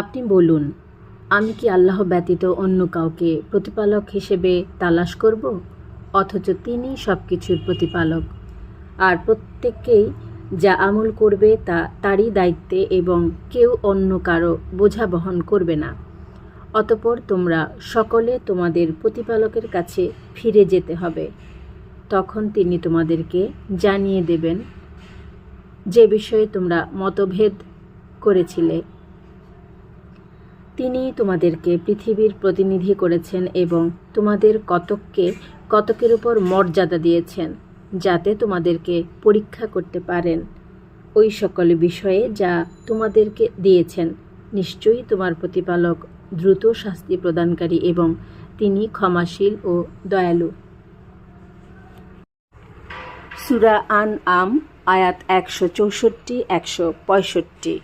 আপনি বলুন, আমি কি আল্লাহ ব্যতীত অন্য কাউকে প্রতিপালক হিসেবে তালাশ করব? অথচ তিনি সব কিছুর প্রতিপালক। আর প্রত্যেককেই যা আমল করবে তা তারই দায়িত্বে এবং কেউ অন্য কারো বোঝা বহন করবে না। অতঃপর তোমরা সকলে তোমাদের প্রতিপালকের কাছে ফিরে যেতে হবে। তখন তিনি তোমাদেরকে জানিয়ে দেবেন যে বিষয়ে তোমরা মতভেদ করেছিলে। তিনি তোমাদেরকে পৃথিবীর প্রতিনিধি করেছেন এবং তোমাদের কতককে কতকের উপর মর্যাদা দিয়েছেন, যাতে তোমাদেরকে পরীক্ষা করতে পারেন ওই সকল বিষয়ে যা তোমাদেরকে দিয়েছেন। নিশ্চয়ই তোমার প্রতিপালক দ্রুত শাস্তি প্রদানকারী এবং তিনি ক্ষমাশীল ও দয়ালু। সূরা আনআম আয়াত 164-165।